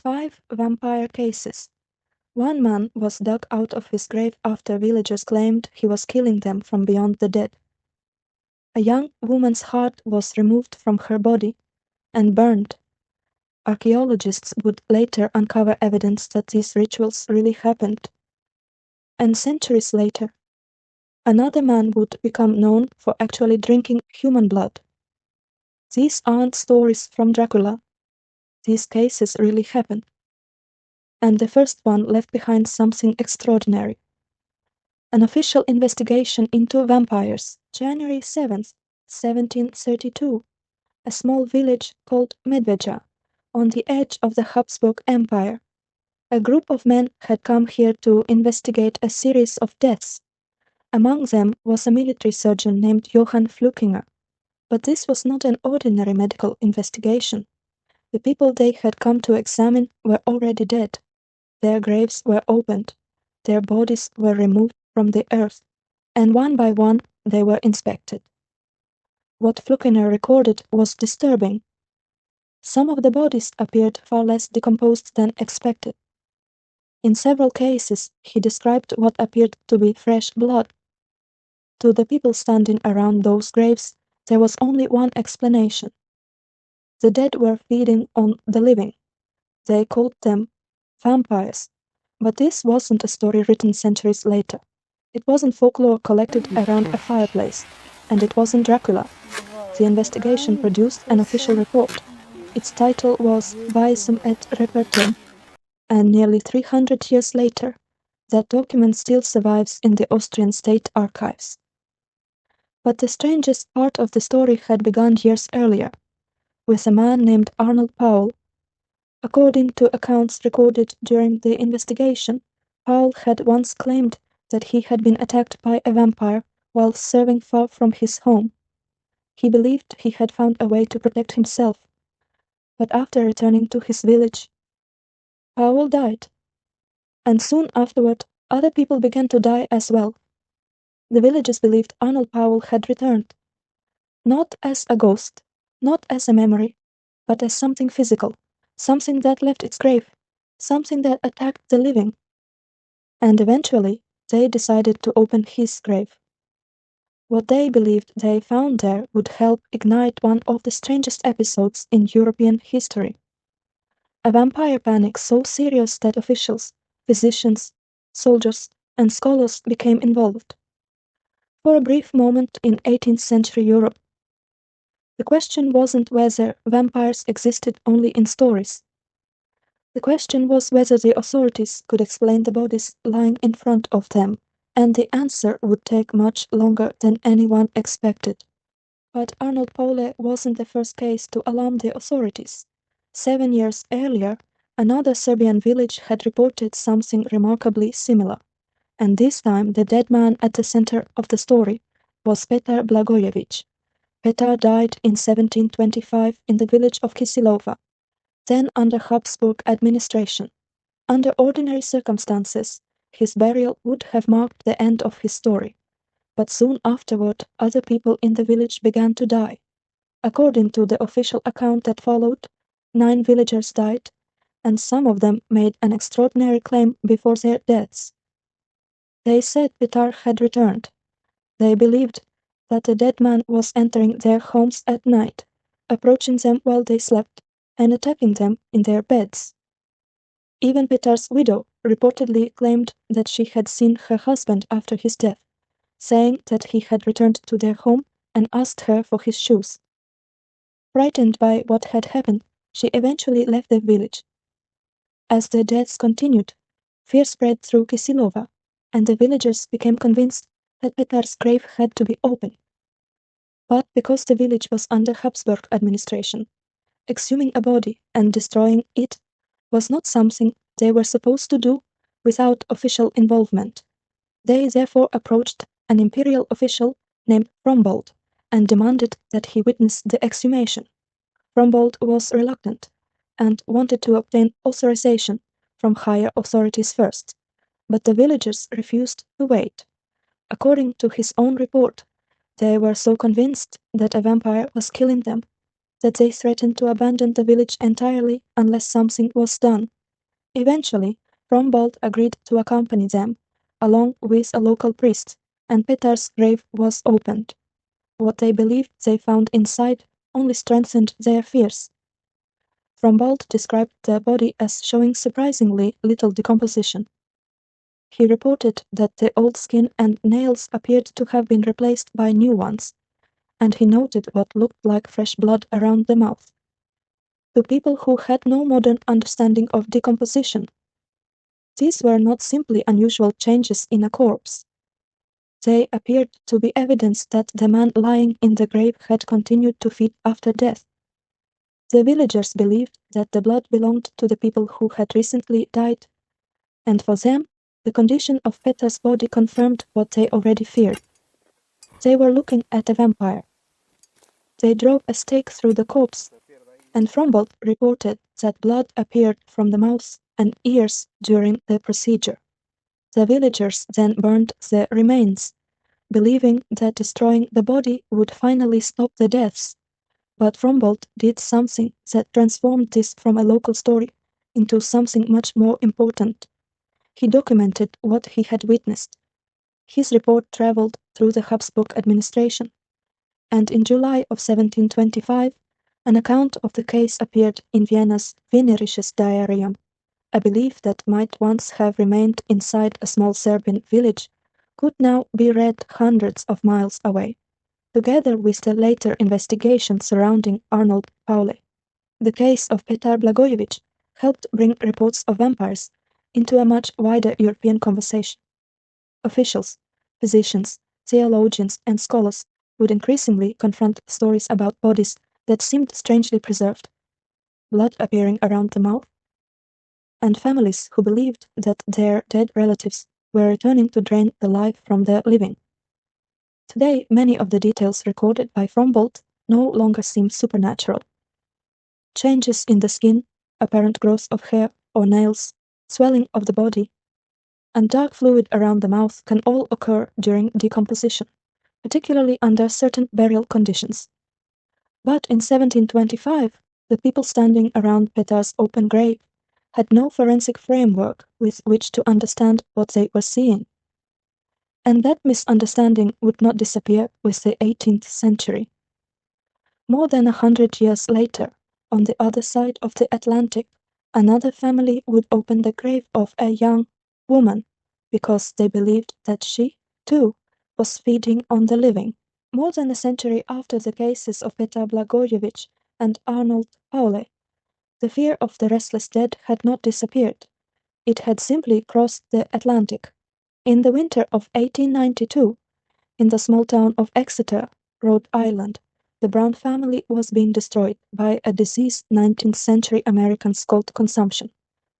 5 vampire cases. One man was dug out of his grave after villagers claimed he was killing them from beyond the dead. A young woman's heart was removed from her body and burned. Archaeologists would later uncover evidence that these rituals really happened. And centuries later, another man would become known for actually drinking human blood. These aren't stories from Dracula. These cases really happened. And the first one left behind something extraordinary. An official investigation into vampires, January 7th, 1732, a small village called Medveja, on the edge of the Habsburg Empire. A group of men had come here to investigate a series of deaths. Among them was a military surgeon named Johann Flückinger. But this was not an ordinary medical investigation. The people they had come to examine were already dead. Their graves were opened. Their bodies were removed from the earth, and one by one they were inspected. What Flückinger recorded was disturbing. Some of the bodies appeared far less decomposed than expected. In several cases, he described what appeared to be fresh blood. To the people standing around those graves, there was only one explanation. The dead were feeding on the living. They called them vampires. But this wasn't a story written centuries later. It wasn't folklore collected around a fireplace. And it wasn't Dracula. The investigation produced an official report. Its title was Visum et Repertum. And nearly 300 years later, that document still survives in the Austrian state archives. But the strangest part of the story had begun years earlier, with a man named Arnold Paole. According to accounts recorded during the investigation, Paole had once claimed that he had been attacked by a vampire while serving far from his home. He believed he had found a way to protect himself, but after returning to his village, Paole died. And soon afterward, other people began to die as well. The villagers believed Arnold Paole had returned, not as a ghost, not as a memory, but as something physical, something that left its grave, something that attacked the living. And eventually, they decided to open his grave. What they believed they found there would help ignite one of the strangest episodes in European history. A vampire panic so serious that officials, physicians, soldiers, and scholars became involved. For a brief moment in 18th century Europe, the question wasn't whether vampires existed only in stories. The question was whether the authorities could explain the bodies lying in front of them, and the answer would take much longer than anyone expected. But Arnold Paole wasn't the first case to alarm the authorities. 7 years earlier, another Serbian village had reported something remarkably similar. And this time the dead man at the center of the story was Petar Blagojević. Petar died in 1725 in the village of Kisilova, then under Habsburg administration. Under ordinary circumstances, his burial would have marked the end of his story. But soon afterward, other people in the village began to die. According to the official account that followed, 9 villagers died, and some of them made an extraordinary claim before their deaths. They said Petar had returned. They believed that the dead man was entering their homes at night, approaching them while they slept, and attacking them in their beds. Even Petar's widow reportedly claimed that she had seen her husband after his death, saying that he had returned to their home and asked her for his shoes. Frightened by what had happened, she eventually left the village. As the deaths continued, fear spread through Kisilova, and the villagers became convinced that Petar's grave had to be opened. But because the village was under Habsburg administration, exhuming a body and destroying it was not something they were supposed to do without official involvement. They therefore approached an imperial official named Frombold and demanded that he witness the exhumation. Frombold was reluctant and wanted to obtain authorization from higher authorities first, but the villagers refused to wait. According to his own report, they were so convinced that a vampire was killing them that they threatened to abandon the village entirely unless something was done. Eventually, Frombold agreed to accompany them, along with a local priest, and Petar's grave was opened. What they believed they found inside only strengthened their fears. Frombold described the body as showing surprisingly little decomposition. He reported that the old skin and nails appeared to have been replaced by new ones, and he noted what looked like fresh blood around the mouth. To people who had no modern understanding of decomposition, these were not simply unusual changes in a corpse. They appeared to be evidence that the man lying in the grave had continued to feed after death. The villagers believed that the blood belonged to the people who had recently died, and for them, the condition of Petar's body confirmed what they already feared. They were looking at a vampire. They drove a stake through the corpse, and Frombold reported that blood appeared from the mouth and ears during the procedure. The villagers then burned the remains, believing that destroying the body would finally stop the deaths. But Frombold did something that transformed this from a local story into something much more important. He documented what he had witnessed. His report traveled through the Habsburg administration, and in July of 1725, an account of the case appeared in Vienna's Wienerisches Diarium. A belief that might once have remained inside a small Serbian village could now be read hundreds of miles away, together with the later investigation surrounding Arnold Paole. The case of Petar Blagojević helped bring reports of vampires into a much wider European conversation. Officials, physicians, theologians, and scholars would increasingly confront stories about bodies that seemed strangely preserved, blood appearing around the mouth, and families who believed that their dead relatives were returning to drain the life from the living. Today, many of the details recorded by Frombold no longer seem supernatural. Changes in the skin, apparent growth of hair or nails, swelling of the body, and dark fluid around the mouth can all occur during decomposition, particularly under certain burial conditions. But in 1725, the people standing around Petar's open grave had no forensic framework with which to understand what they were seeing. And that misunderstanding would not disappear with the 18th century. More than 100 years later, on the other side of the Atlantic, another family would open the grave of a young woman because they believed that she, too, was feeding on the living. More than a century after the cases of Petar Blagojević and Arnold Paole, the fear of the restless dead had not disappeared. It had simply crossed the Atlantic. In the winter of 1892, in the small town of Exeter, Rhode Island, the Brown family was being destroyed by a disease 19th-century Americans called consumption.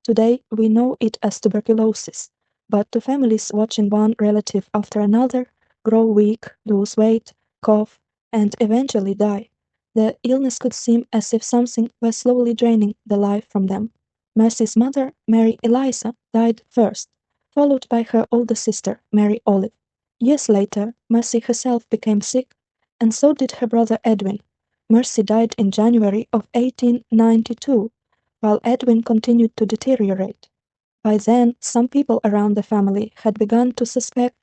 Today, we know it as tuberculosis, but to families watching one relative after another grow weak, lose weight, cough, and eventually die, the illness could seem as if something were slowly draining the life from them. Mercy's mother, Mary Eliza, died first, followed by her older sister, Mary Olive. Years later, Mercy herself became sick, and so did her brother Edwin. Mercy died in January of 1892, while Edwin continued to deteriorate. By then, some people around the family had begun to suspect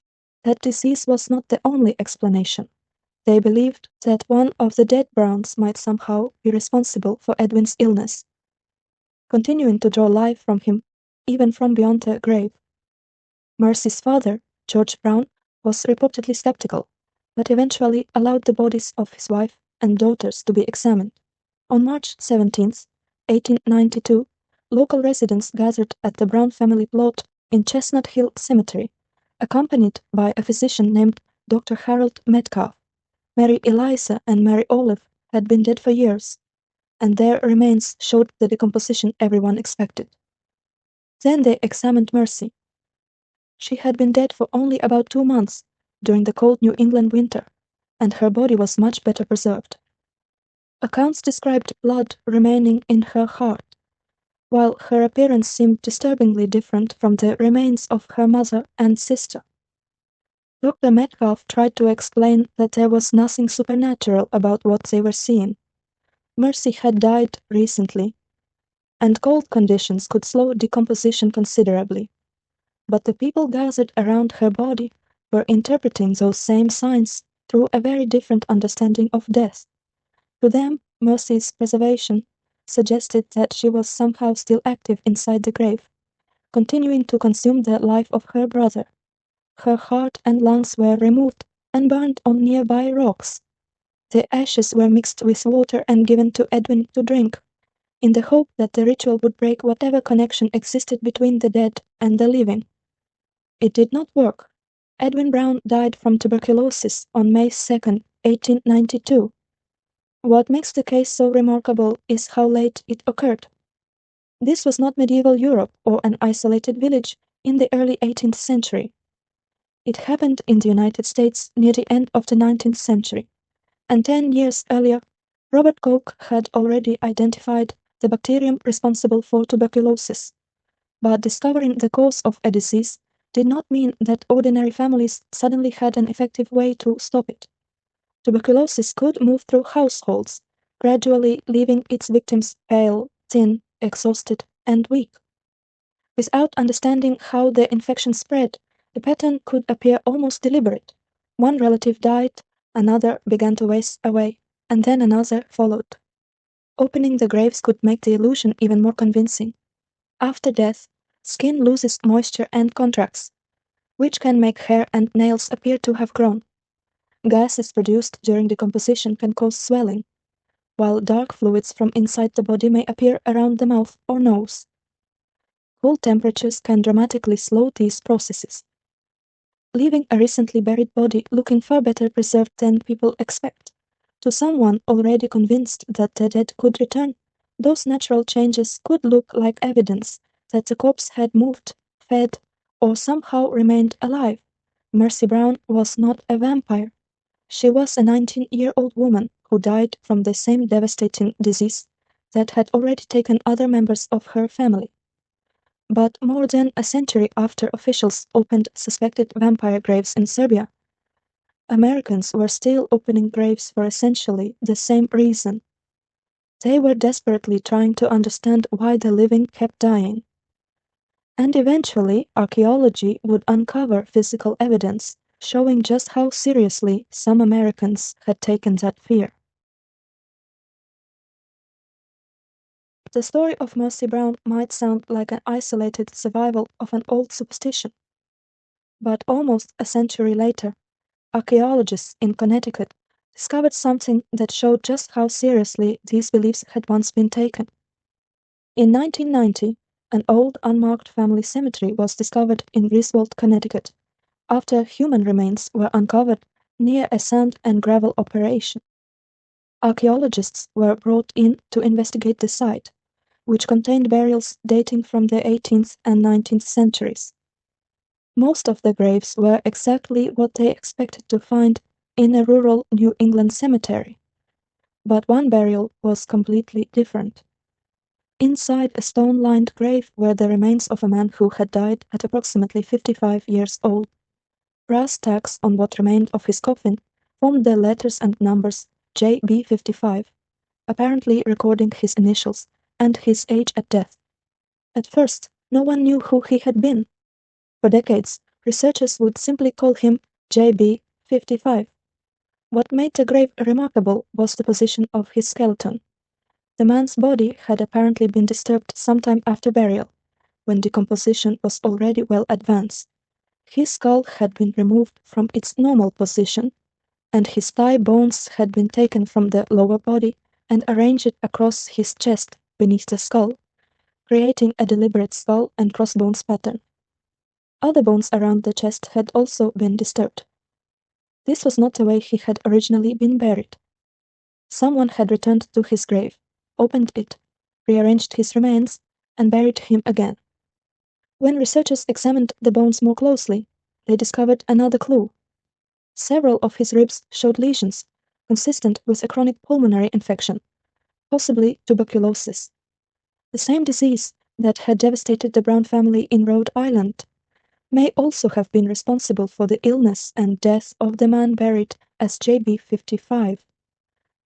that disease was not the only explanation. They believed that one of the dead Browns might somehow be responsible for Edwin's illness, continuing to draw life from him, even from beyond the grave. Mercy's father, George Brown, was reportedly skeptical, but eventually allowed the bodies of his wife and daughters to be examined. On March 17, 1892, local residents gathered at the Brown family plot in Chestnut Hill Cemetery, accompanied by a physician named Dr. Harold Metcalf. Mary Eliza and Mary Olive had been dead for years, and their remains showed the decomposition everyone expected. Then they examined Mercy. She had been dead for only about 2 months during the cold New England winter, and her body was much better preserved. Accounts described blood remaining in her heart, while her appearance seemed disturbingly different from the remains of her mother and sister. Dr. Metcalf tried to explain that there was nothing supernatural about what they were seeing, Mercy had died recently, and cold conditions could slow decomposition considerably. But the people gathered around her body were interpreting those same signs through a very different understanding of death. To them, Mercy's preservation suggested that she was somehow still active inside the grave, continuing to consume the life of her brother. Her heart and lungs were removed and burned on nearby rocks. The ashes were mixed with water and given to Edwin to drink, in the hope that the ritual would break whatever connection existed between the dead and the living. It did not work. Edwin Brown died from tuberculosis on May 2, 1892. What makes the case so remarkable is how late it occurred. This was not medieval Europe or an isolated village in the early 18th century. It happened in the United States near the end of the 19th century, and 10 years earlier, Robert Koch had already identified the bacterium responsible for tuberculosis. But discovering the cause of a disease did not mean that ordinary families suddenly had an effective way to stop it. Tuberculosis could move through households, gradually leaving its victims pale, thin, exhausted, and weak. Without understanding how the infection spread, the pattern could appear almost deliberate. One relative died, another began to waste away, and then another followed. Opening the graves could make the illusion even more convincing. After death, skin loses moisture and contracts, which can make hair and nails appear to have grown. Gases produced during decomposition can cause swelling, while dark fluids from inside the body may appear around the mouth or nose. Cold temperatures can dramatically slow these processes, leaving a recently buried body looking far better preserved than people expect. To someone already convinced that the dead could return, those natural changes could look like evidence that the corpse had moved, fed, or somehow remained alive. Mercy Brown was not a vampire. She was a 19-year-old woman who died from the same devastating disease that had already taken other members of her family. But more than a century after officials opened suspected vampire graves in Serbia, Americans were still opening graves for essentially the same reason. They were desperately trying to understand why the living kept dying. And eventually, archaeology would uncover physical evidence showing just how seriously some Americans had taken that fear. The story of Mercy Brown might sound like an isolated survival of an old superstition. But almost a century later, archaeologists in Connecticut discovered something that showed just how seriously these beliefs had once been taken. In 1990, an old unmarked family cemetery was discovered in Griswold, Connecticut, after human remains were uncovered near a sand and gravel operation. Archaeologists were brought in to investigate the site, which contained burials dating from the 18th and 19th centuries. Most of the graves were exactly what they expected to find in a rural New England cemetery, but one burial was completely different. Inside a stone-lined grave were the remains of a man who had died at approximately 55 years old. Brass tacks on what remained of his coffin formed the letters and numbers JB55, apparently recording his initials and his age at death. At first, no one knew who he had been. For decades, researchers would simply call him JB55. What made the grave remarkable was the position of his skeleton. The man's body had apparently been disturbed sometime after burial, when decomposition was already well advanced. His skull had been removed from its normal position, and his thigh bones had been taken from the lower body and arranged across his chest beneath the skull, creating a deliberate skull and crossbones pattern. Other bones around the chest had also been disturbed. This was not the way he had originally been buried. Someone had returned to his grave, opened it, rearranged his remains, and buried him again. When researchers examined the bones more closely, they discovered another clue. Several of his ribs showed lesions, consistent with a chronic pulmonary infection, possibly tuberculosis. The same disease that had devastated the Brown family in Rhode Island may also have been responsible for the illness and death of the man buried as JB55.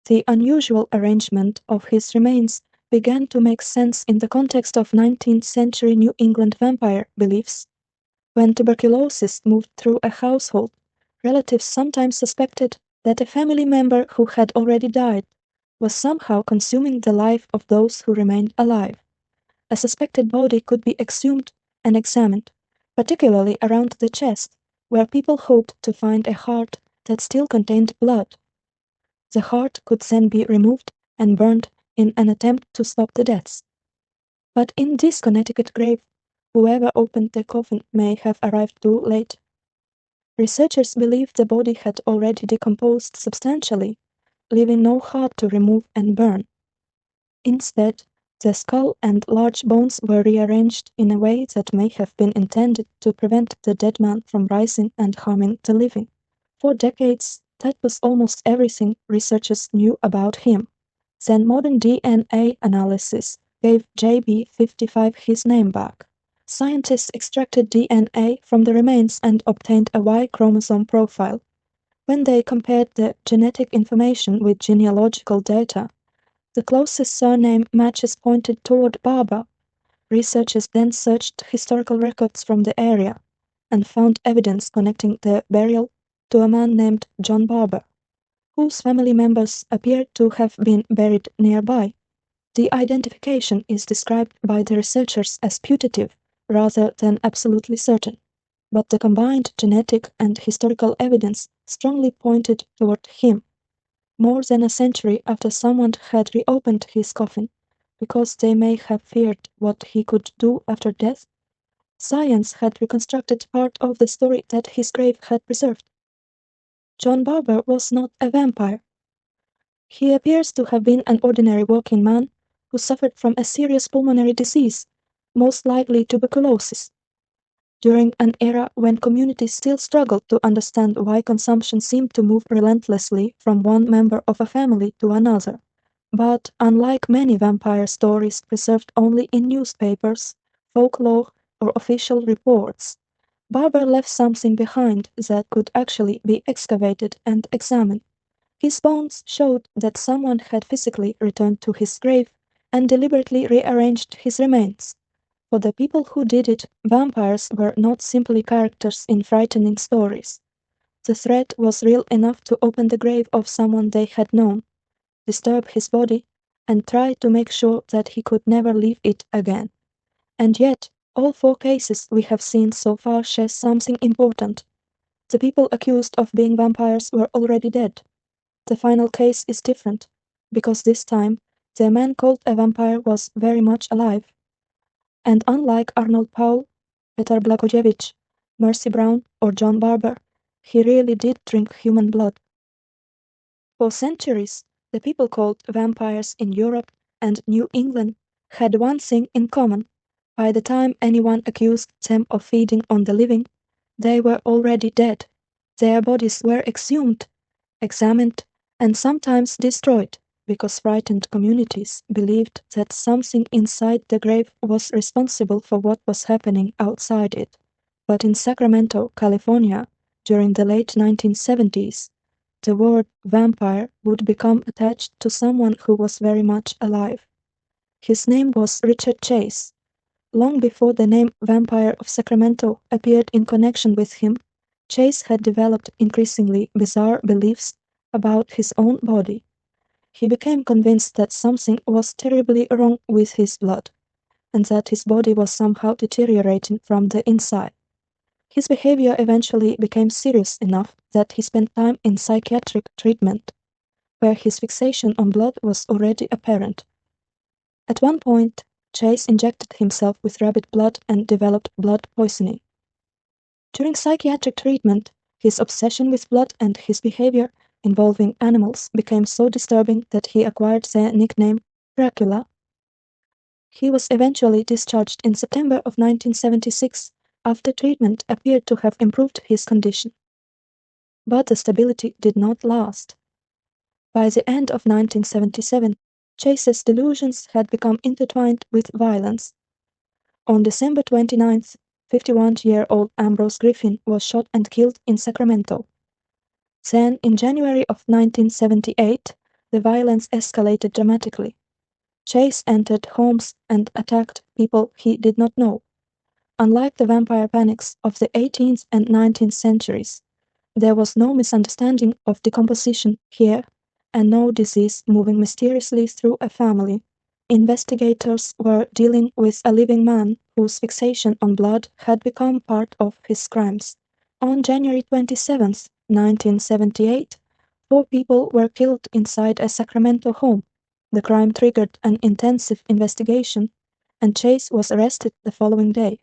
The unusual arrangement of his remains began to make sense in the context of 19th-century New England vampire beliefs. When tuberculosis moved through a household, relatives sometimes suspected that a family member who had already died was somehow consuming the life of those who remained alive. A suspected body could be exhumed and examined, particularly around the chest, where people hoped to find a heart that still contained blood. The heart could then be removed and burned in an attempt to stop the deaths. But in this Connecticut grave, whoever opened the coffin may have arrived too late. Researchers believe the body had already decomposed substantially, leaving no heart to remove and burn. Instead, the skull and large bones were rearranged in a way that may have been intended to prevent the dead man from rising and harming the living. For decades, that was almost everything researchers knew about him. Then modern DNA analysis gave JB55 his name back. Scientists extracted DNA from the remains and obtained a Y chromosome profile. When they compared the genetic information with genealogical data, the closest surname matches pointed toward Barber. Researchers then searched historical records from the area and found evidence connecting the burial to a man named John Barber, whose family members appeared to have been buried nearby. The identification is described by the researchers as putative rather than absolutely certain, but the combined genetic and historical evidence strongly pointed toward him. More than a century after someone had reopened his coffin, because they may have feared what he could do after death, science had reconstructed part of the story that his grave had preserved. John Barber was not a vampire. He appears to have been an ordinary working man who suffered from a serious pulmonary disease, most likely tuberculosis. During an era when communities still struggled to understand why consumption seemed to move relentlessly from one member of a family to another. But unlike many vampire stories preserved only in newspapers, folklore, or official reports, Barber left something behind that could actually be excavated and examined. His bones showed that someone had physically returned to his grave and deliberately rearranged his remains. For the people who did it, vampires were not simply characters in frightening stories. The threat was real enough to open the grave of someone they had known, disturb his body, and try to make sure that he could never leave it again. And yet, all four cases we have seen so far share something important. The people accused of being vampires were already dead. The final case is different, because this time, the man called a vampire was very much alive. And unlike Arnold Paole, Petar Blagojević, Mercy Brown, or John Barber, he really did drink human blood. For centuries, the people called vampires in Europe and New England had one thing in common. By the time anyone accused them of feeding on the living, they were already dead. Their bodies were exhumed, examined, and sometimes destroyed, because frightened communities believed that something inside the grave was responsible for what was happening outside it. But in Sacramento, California, during the late 1970s, the word vampire would become attached to someone who was very much alive. His name was Richard Chase. Long before the name Vampire of Sacramento appeared in connection with him, Chase had developed increasingly bizarre beliefs about his own body. He became convinced that something was terribly wrong with his blood, and that his body was somehow deteriorating from the inside. His behavior eventually became serious enough that he spent time in psychiatric treatment, where his fixation on blood was already apparent. At one point, Chase injected himself with rabbit blood and developed blood poisoning. During psychiatric treatment, his obsession with blood and his behavior involving animals became so disturbing that he acquired the nickname Dracula. He was eventually discharged in September of 1976 after treatment appeared to have improved his condition. But the stability did not last. By the end of 1977, Chase's delusions had become intertwined with violence. On December 29th, 51-year-old Ambrose Griffin was shot and killed in Sacramento. Then, in January of 1978, the violence escalated dramatically. Chase entered homes and attacked people he did not know. Unlike the vampire panics of the 18th and 19th centuries, there was no misunderstanding of decomposition here, and no disease moving mysteriously through a family. Investigators were dealing with a living man whose fixation on blood had become part of his crimes. On January 27, 1978, 4 people were killed inside a Sacramento home. The crime triggered an intensive investigation, and Chase was arrested the following day.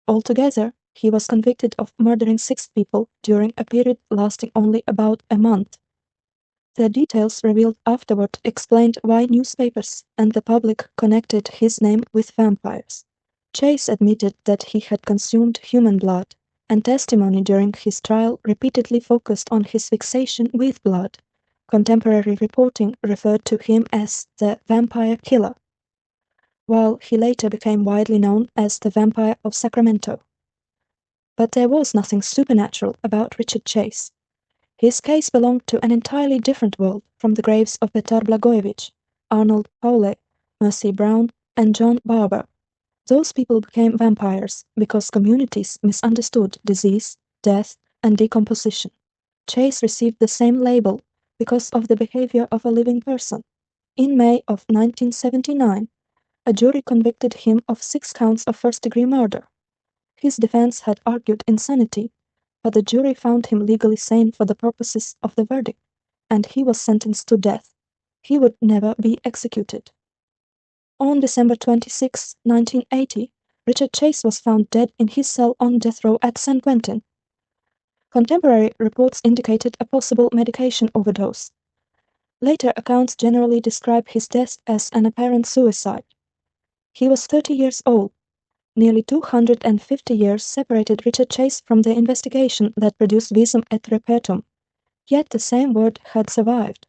Altogether, he was convicted of murdering 6 people during a period lasting only about a month. The details revealed afterward explained why newspapers and the public connected his name with vampires. Chase admitted that he had consumed human blood, and testimony during his trial repeatedly focused on his fixation with blood. Contemporary reporting referred to him as the vampire killer, while he later became widely known as the Vampire of Sacramento. But there was nothing supernatural about Richard Chase. His case belonged to an entirely different world from the graves of Petar Blagojević, Arnold Paole, Mercy Brown, and John Barber. Those people became vampires because communities misunderstood disease, death, and decomposition. Chase received the same label because of the behavior of a living person. In May of 1979, a jury convicted him of 6 counts of first-degree murder. His defense had argued insanity, but the jury found him legally sane for the purposes of the verdict, and he was sentenced to death. He would never be executed. On December 26, 1980, Richard Chase was found dead in his cell on death row at San Quentin. Contemporary reports indicated a possible medication overdose. Later accounts generally describe his death as an apparent suicide. He was 30 years old. Nearly 250 years separated Richard Chase from the investigation that produced Visum et Repertum, yet the same word had survived: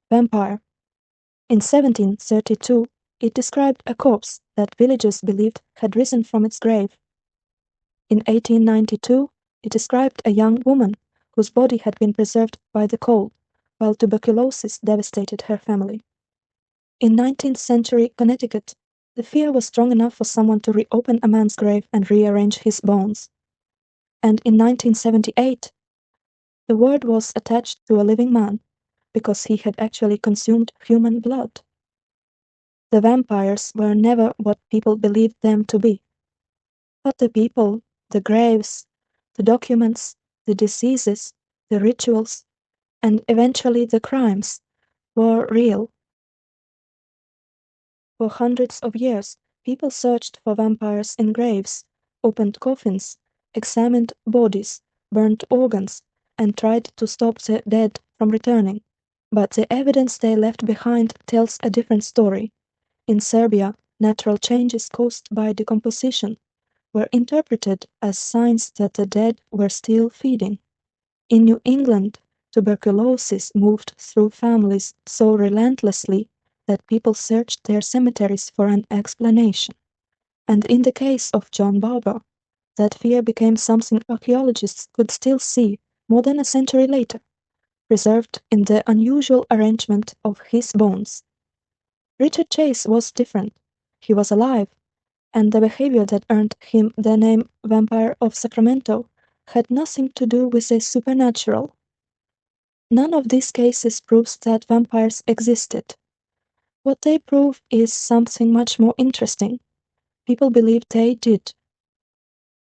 vampire. In 1732, it described a corpse that villagers believed had risen from its grave. In 1892, it described a young woman whose body had been preserved by the cold, while tuberculosis devastated her family. In 19th-century Connecticut, the fear was strong enough for someone to reopen a man's grave and rearrange his bones. And in 1978, the word was attached to a living man because he had actually consumed human blood. The vampires were never what people believed them to be. But the people, the graves, the documents, the diseases, the rituals, and eventually the crimes were real. For hundreds of years, people searched for vampires in graves, opened coffins, examined bodies, burnt organs, and tried to stop the dead from returning. But the evidence they left behind tells a different story. In Serbia, natural changes caused by decomposition were interpreted as signs that the dead were still feeding. In New England, tuberculosis moved through families so relentlessly that people searched their cemeteries for an explanation. And in the case of John Barber, that fear became something archaeologists could still see more than a century later, preserved in the unusual arrangement of his bones. Richard Chase was different. He was alive, and the behavior that earned him the name Vampire of Sacramento had nothing to do with the supernatural. None of these cases proves that vampires existed. What they prove is something much more interesting. People believed they did.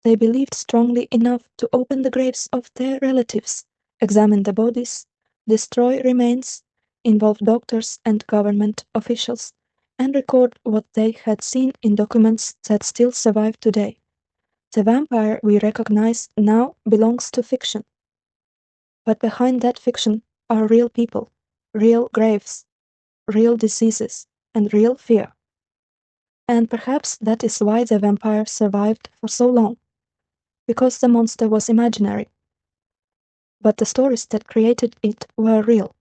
They believed strongly enough to open the graves of their relatives, examine the bodies, destroy remains, involve doctors and government officials, and record what they had seen in documents that still survive today. The vampire we recognize now belongs to fiction. But behind that fiction are real people, real graves, real diseases, and real fear. And perhaps that is why the vampire survived for so long, because the monster was imaginary. But the stories that created it were real.